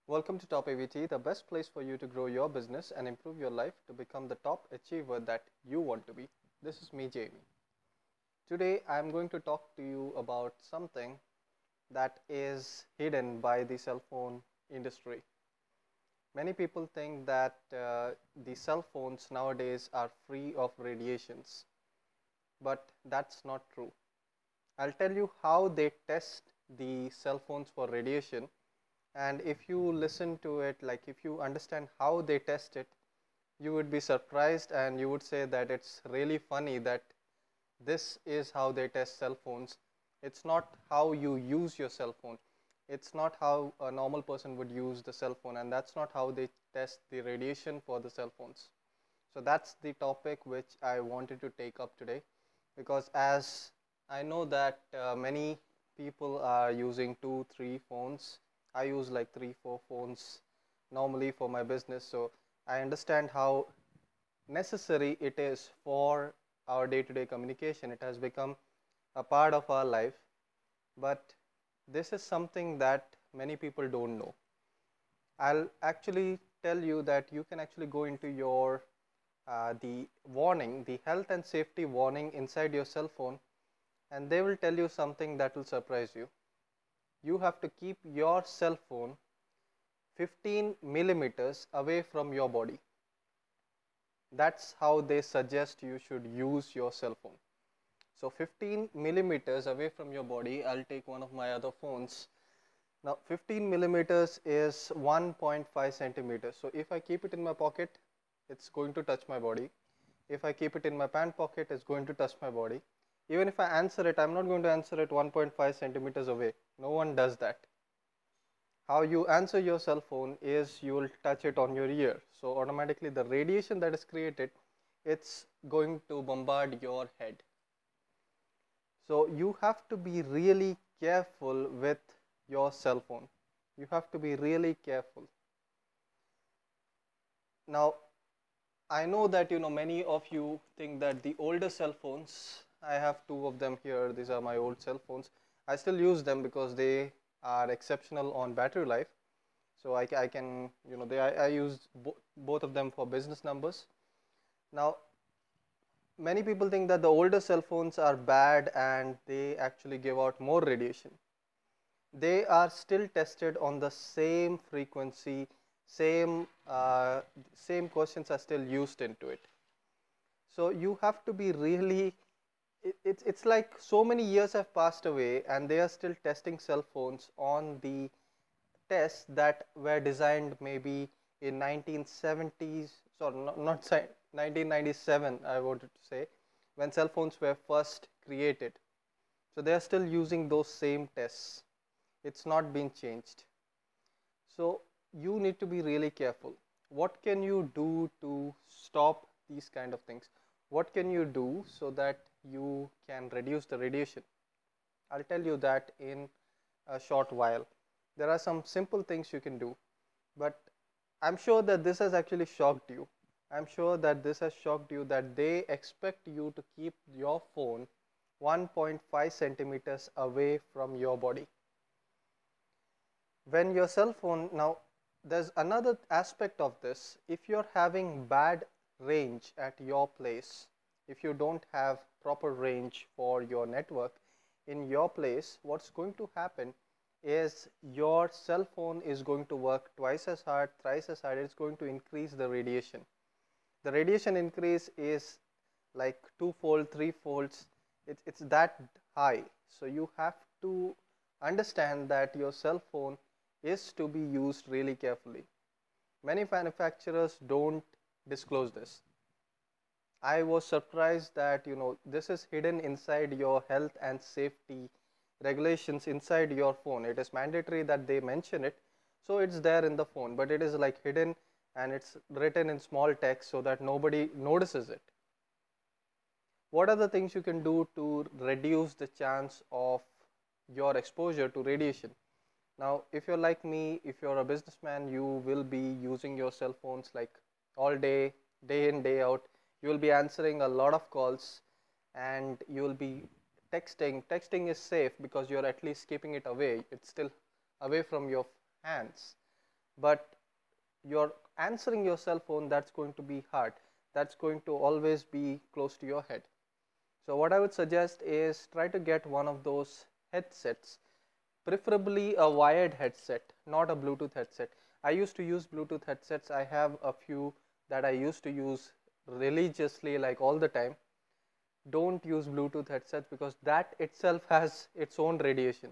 Welcome to TopEvt, the best place for you to grow your business and improve your life to become the top achiever that you want to be. This is me, Jamie. Today, I am going to talk to you about something that is hidden by the cell phone industry. Many people think that the cell phones nowadays are free of radiations, but that's not true. I'll tell you how they test the cell phones for radiation. And if you listen to it, like if you understand how they test it, you would be surprised and you would say that it's really funny that this is how they test cell phones. It's not how you use your cell phone. It's not how a normal person would use the cell phone, and that's not how they test the radiation for the cell phones. So that's the topic which I wanted to take up today, because as I know that many people are using 2, 3 phones. I use like 3, 4 phones normally for my business, so I understand how necessary it is for our day-to-day communication. It has become a part of our life, but this is something that many people don't know. I'll actually tell you that you can actually go into your the warning, the health and safety warning inside your cell phone, and they will tell you something that will surprise you. You have to keep your cell phone 15 millimeters away from your body. That's how they suggest you should use your cell phone. So 15 millimeters away from your body. I'll take one of my other phones. Now 15 millimeters is 1.5 centimeters. So if I keep it in my pocket, it's going to touch my body. If I keep it in my pant pocket, it's going to touch my body. Even if I answer it, I'm not going to answer it 1.5 centimeters away. No one does that. How you answer your cell phone is you will touch it on your ear. So automatically the radiation that is created, it's going to bombard your head. So you have to be really careful with your cell phone. You have to be really careful. Now, I know that many of you think that the older cell phones, I have 2 of them here, these are my old cell phones. I still use them because they are exceptional on battery life. So I can, I use both of them for business numbers. Now, many people think that the older cell phones are bad and they actually give out more radiation. They are still tested on the same frequency, same questions are still used into it. So you have to be really, it's like so many years have passed away and they are still testing cell phones on the tests that were designed maybe in 1970s, sorry, not 1997, I wanted to say, when cell phones were first created. So they are still using those same tests. It's not been changed. So you need to be really careful. What can you do to stop these kind of things? What can you do so that you can reduce the radiation? I'll tell you that in a short while. There are some simple things you can do, but I'm sure that this has actually shocked you. I'm sure that this has shocked you that they expect you to keep your phone 1.5 centimeters away from your body. When your cell phone, now there's another aspect of this. If you're having bad range at your place, if you don't have proper range for your network in your place, what's going to happen is your cell phone is going to work twice as hard, thrice as hard. It's going to increase the radiation. The radiation increase is like 2-fold, 3-folds. It's that high. So you have to understand that your cell phone is to be used really carefully. Many manufacturers don't disclose this. I was surprised that this is hidden inside your health and safety regulations inside your phone. It is mandatory that they mention it, so it's there in the phone, but it is like hidden and it's written in small text so that nobody notices it. What are the things you can do to reduce the chance of your exposure to radiation? Now, if you're like me, if you're a businessman, you will be using your cell phones like all day, day in, day out. You will be answering a lot of calls and you will be texting. Texting is safe because you're at least keeping it away. It's still away from your hands. but you're answering your cell phone, that's going to be hard. That's going to always be close to your head. So what I would suggest is try to get one of those headsets, preferably a wired headset, not a Bluetooth headset. I used to use Bluetooth headsets. I have a few that I used to use religiously, like all the time. Don't use Bluetooth headsets because that itself has its own radiation.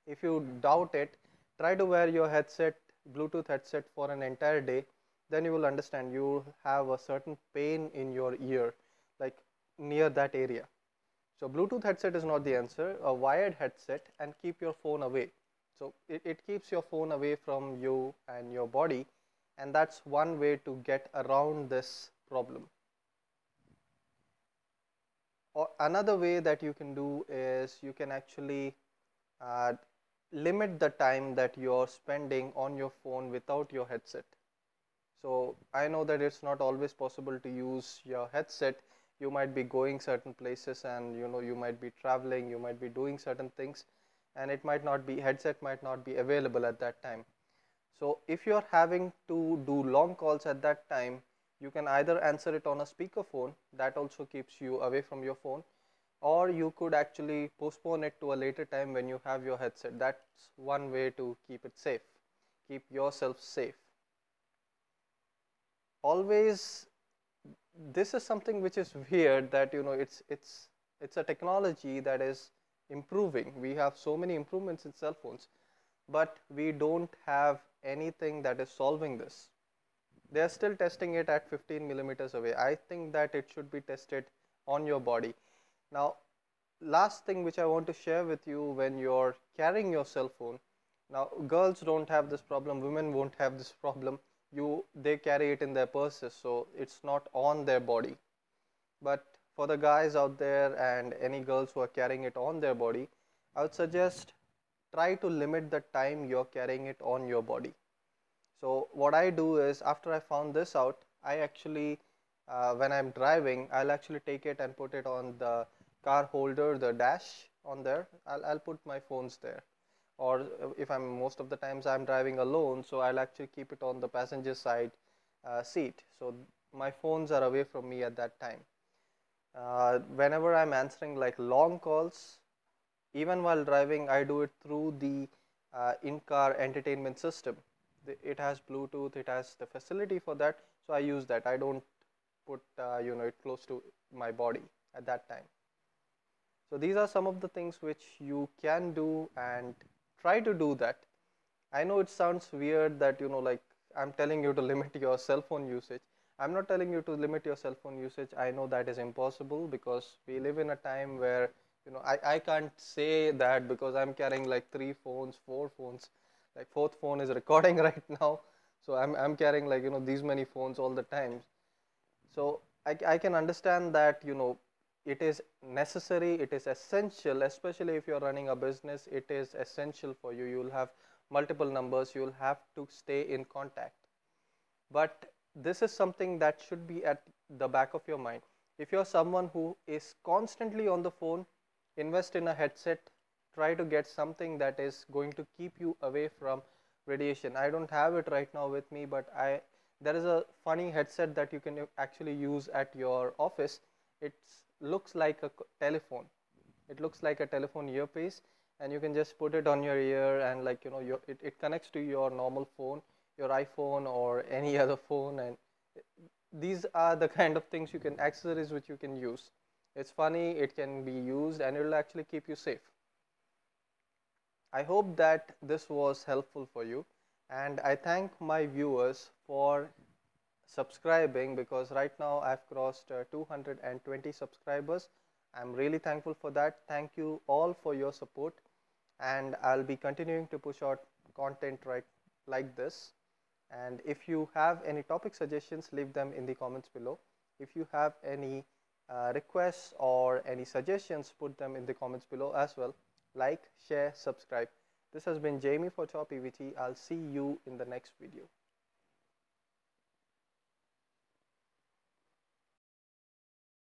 If you doubt it, try to wear your headset, Bluetooth headset, for an entire day. Then you will understand. You have a certain pain in your ear, like near that area. So Bluetooth headset is not the answer. A wired headset, and keep your phone away. So it keeps your phone away from you and your body, and that's one way to get around this problem. Or another way that you can do is you can actually uh, limit the time that you're spending on your phone without your headset. So I know that it's not always possible to use your headset. You might be going certain places, and you might be traveling, you might be doing certain things, and it might not be, headset might not be available at that time. So if you're having to do long calls at that time, you can either answer it on a speakerphone, that also keeps you away from your phone, or you could actually postpone it to a later time when you have your headset. That's one way to keep it safe, keep yourself safe. Always, this is something which is weird, that it's a technology that is improving. We have so many improvements in cell phones, but we don't have anything that is solving this. They are still testing it at 15 millimeters away. I think that it should be tested on your body. Now, last thing which I want to share with you, when you're carrying your cell phone, now girls don't have this problem, women won't have this problem. They carry it in their purses, so it's not on their body. But for the guys out there and any girls who are carrying it on their body, I would suggest try to limit the time you're carrying it on your body. So what I do is, after I found this out, I actually, when I'm driving, I'll actually take it and put it on the car holder, the dash on there. I'll put my phones there. Or if most of the times I'm driving alone, so I'll actually keep it on the passenger side seat. So my phones are away from me at that time. Whenever I'm answering like long calls, even while driving, I do it through the in-car entertainment system. It has Bluetooth, it has the facility for that, so I use that. I don't put it close to my body at that time. So these are some of the things which you can do, and try to do that. I know it sounds weird that like I'm telling you to limit your cell phone usage. I'm not telling you to limit your cell phone usage. I know that is impossible, because we live in a time where I can't say that, because I'm carrying like 3 phones, 4 phones. Like fourth phone is recording right now, so I'm carrying like these many phones all the time. So I can understand that it is necessary, it is essential, especially if you're running a business. It is essential for you. You'll have multiple numbers, you'll have to stay in contact. But this is something that should be at the back of your mind. If you're someone who is constantly on the phone, invest in a headset. Try to get something that is going to keep you away from radiation. I don't have it right now with me, but there is a funny headset that you can actually use at your office. It looks like a telephone. It looks like a telephone earpiece, and you can just put it on your ear, and like it connects to your normal phone, your iPhone or any other phone, and these are the kind of things accessories which you can use. It's funny, it can be used, and it will actually keep you safe. I hope that this was helpful for you, and I thank my viewers for subscribing, because right now I've crossed 220 subscribers. I'm really thankful for that. Thank you all for your support, and I'll be continuing to push out content like this. And if you have any topic suggestions, leave them in the comments below. If you have any requests or any suggestions, put them in the comments below as well. Like, share, subscribe. This has been Jamie for TopEvt. I'll see you in the next video.